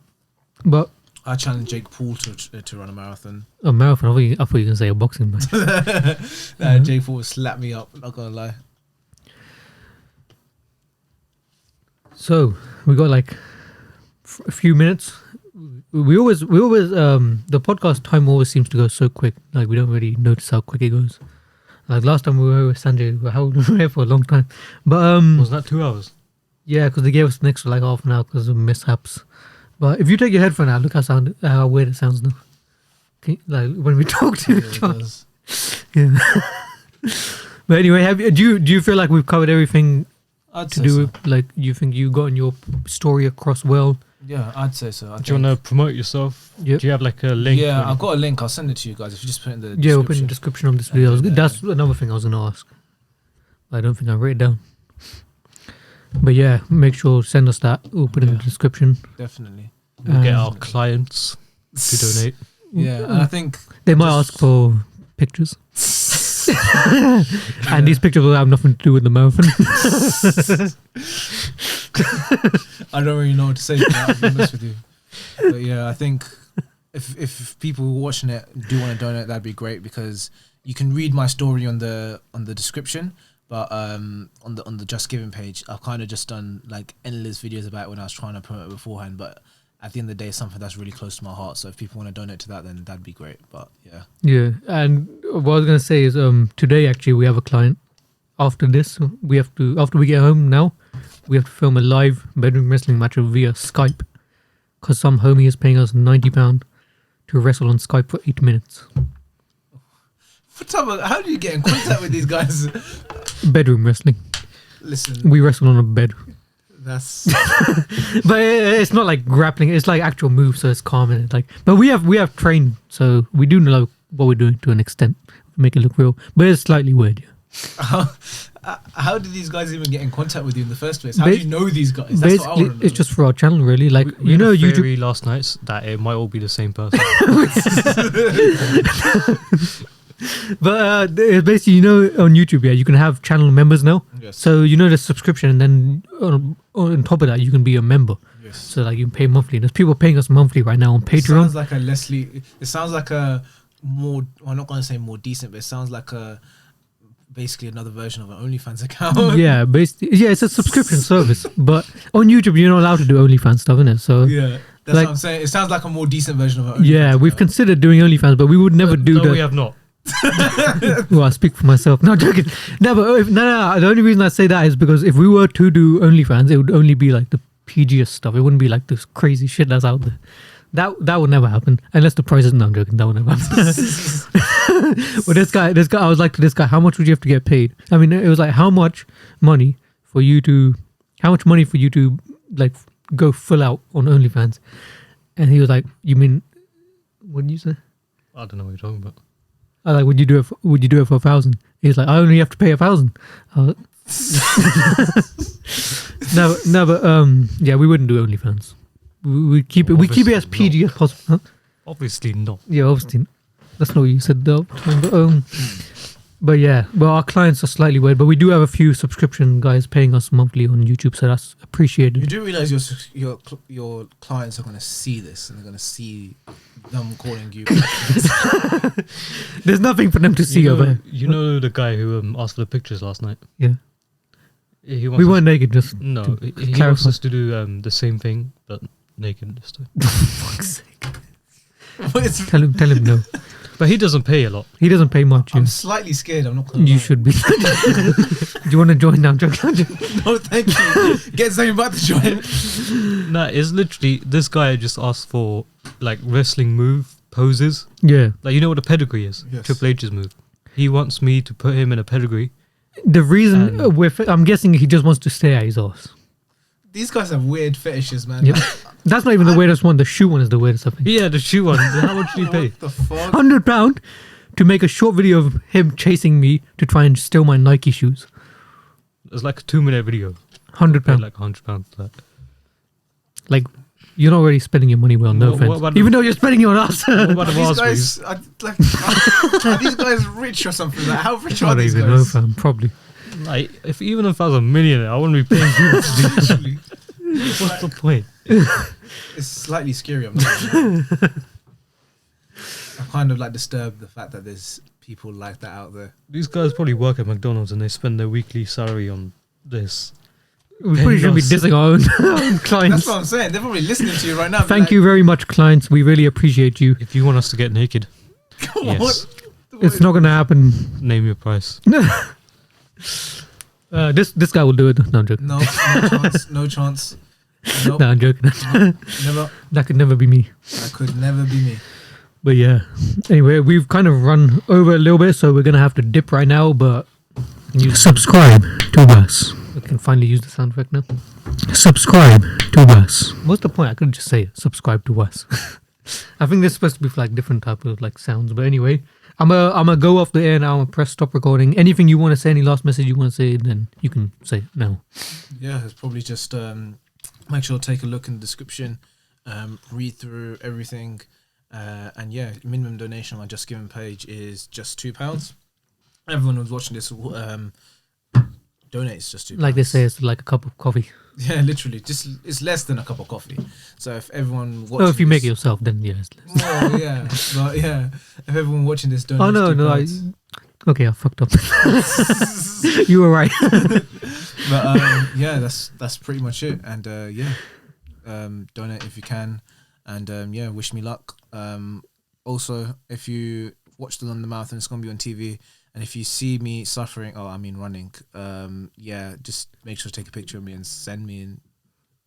But I challenge Jake Paul to run a marathon. a marathon? I thought you were going to say a boxing match. Jake Paul would slap me up. Not gonna lie. So we got like a few minutes. We always the podcast time always seems to go so quick. Like we don't really notice how quick it goes. Like last time we were with Sanjay, we were here for a long time. But Was that 2 hours? yeah, because they gave us an extra like half an hour because of mishaps. But if you take your headphone out, look how weird it sounds now. Okay, like when we talk to each other. Yeah. But anyway, do you feel like we've covered everything I'd to say do so. with, like, you think you gotten your story across well? Yeah, I'd say so. Do you want to promote yourself? Yep. Do you have like a link? Yeah, I've got a link. I'll send it to you guys if you just put it in the Yeah, description. we'll put in the description of this video. Yeah. That's another thing I was going to ask. I don't think I wrote it down. But yeah, make sure send us that. We'll put it in the description. Definitely. We'll get our clients to donate. Yeah, and I think They might ask for pictures. And these pictures will have nothing to do with the marathon. I don't really know what to say to that, I'll be honest with you. But yeah, I think if people watching it do want to donate, that'd be great, because you can read my story on the description, but on the Just Giving page, I've kind of just done like endless videos about it when I was trying to promote it beforehand. But at the end of the day, it's something that's really close to my heart. So if people want to donate to that, then that'd be great. But yeah. Yeah, and what I was going to say is today actually we have a client. After this, after we get home now, we have to film a live bedroom wrestling match via Skype, because some homie is paying us £90 to wrestle on Skype for 8 minutes. How do you get in contact with these guys? Bedroom wrestling. Listen, We wrestle on a bed. that's But it's not like grappling, it's like actual moves, so it's calm and it's like, but we have trained, so we do know what we're doing to an extent, make it look real, but it's slightly weird. Yeah. how did these guys even get in contact with you in the first place? How do you know these guys? That's what I Basically, want to know. it's just for our channel, really. Like, We you know, had a YouTube. theory last night that it might all be the same person. But it's basically, you know, on YouTube, yeah, you can have channel members now. Yes. So you know the subscription, and then on top of that, you can be a member. Yes. So like you can pay monthly. And there's people paying us monthly right now on It Patreon. sounds like a It sounds like a more. Well, I'm not going to say more decent, but it sounds like basically another version of an OnlyFans account. Yeah, basically, yeah, it's a subscription service. But on YouTube, you're not allowed to do OnlyFans stuff, innit? So Yeah, that's Like- what I'm saying. It sounds like a more decent version of an OnlyFans yeah, we've account. considered doing OnlyFans, but we would never do No, the. we have not. Well, I speak for myself. No, joking. No, but no. The only reason I say that is because if we were to do OnlyFans, it would only be like the PGest stuff. It wouldn't be like this crazy shit that's out there. That would never happen unless the price is. No, I'm joking. That would never happen. But this guy, I was like to this guy, how much would you have to get paid? I mean, it was like how much money for you to like go full out on OnlyFans? And he was like, you mean, what did you say? I don't know what you're talking about. I was like, would you do it for 1,000? He's like, I only have to pay 1,000. No, but yeah, we wouldn't do OnlyFans. We keep it. We keep it as Obviously PG as possible. Huh? Obviously not. Yeah, obviously. That's not what you said though. But yeah, well, our clients are slightly weird, but we do have a few subscription guys paying us monthly on YouTube, so that's You appreciated. do realize your clients are going to see this, and they're going to see them calling you. There's nothing for them to see over here. You know the guy who asked for the pictures last night? Yeah, He wants we us- weren't naked. Just No, to he clarify. wants us to do the same thing, but naked this time. fuck's sake. It's- Tell him no. But he doesn't pay a lot. He doesn't pay much. I'm Yeah. slightly scared. I'm not going to You should be. Do you want to join now? No, thank you. Get something about to join. Nah, it's literally this guy just asked for like wrestling move poses. Yeah. Like, you know what a pedigree is? Yes. Triple H's move. He wants me to put him in a pedigree. The reason I'm guessing he just wants to stay at his ass. These guys have weird fetishes, man. Yep. That's not even the weirdest one. The shoe one is the weirdest, I think. Yeah, the shoe one. How much do you pay? What the fuck? £100 to make a short video of him chasing me to try and steal my Nike shoes. It's like a 2-minute video. £100. Paid like £100 for that. Like You're not really spending your money well, no What offense. about Even though you're spending it on us. What about the These Raspberries? guys, are these guys rich or something? Like, how rich I are don't these even know, guys? fam. Probably. Like, even if I was a millionaire, I wouldn't be paying people to do that. Literally. What's the point? It's slightly scary. I'm not gonna lie. I'm kind of like disturbed the fact that there's people like that out there. These guys probably work at McDonald's and they spend their weekly salary on this. We probably should be dissing our own clients. That's what I'm saying. They're probably listening to you right now. Thank you very much, clients. We really appreciate you. If you want us to get naked, What? yes, It's not going to happen. name your price. This guy will do it. No, I'm joking. No chance. No chance. Nope. No, I'm joking. Never. That could never be me. That could never be me. But yeah. Anyway, we've kind of run over a little bit, so we're going to have to dip right now. But you subscribe to us. We can finally use the sound effect now. Subscribe to us. What's the point? I could just say it. Subscribe to us. I think this is supposed to be for like different type of like sounds. But anyway, I'm gonna go off the air now and press stop recording. Anything you want to say, any last message you want to say, then you can say it now. Yeah, it's probably just make sure to take a look in the description, read through everything, and yeah, minimum donation on my Just Giving page is just £2. Everyone who's watching this donates just £2. Like they say, it's like a cup of coffee. Yeah, literally, just it's less than a cup of coffee. So if everyone watching Oh, if you make it this- yourself, then yeah, it's less. well, yeah, but yeah, if everyone watching this donates Oh no, no, £2, okay, I fucked up. You were right. but yeah, that's pretty much it. And yeah, donate if you can, and yeah, wish me luck. Also, if you watch the London Marathon, it's gonna be on TV. And if you see me suffering, running, yeah, just make sure to take a picture of me and send me in,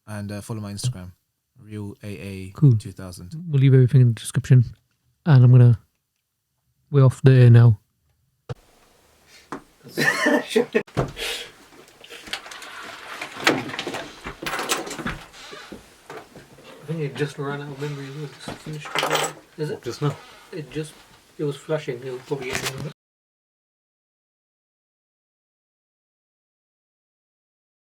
and follow my Instagram, real AA Cool. 2000. We'll leave everything in the description, and we're off the air now. I think it just ran out of memory. Is it? Just now. It was flashing. It was probably ending on it.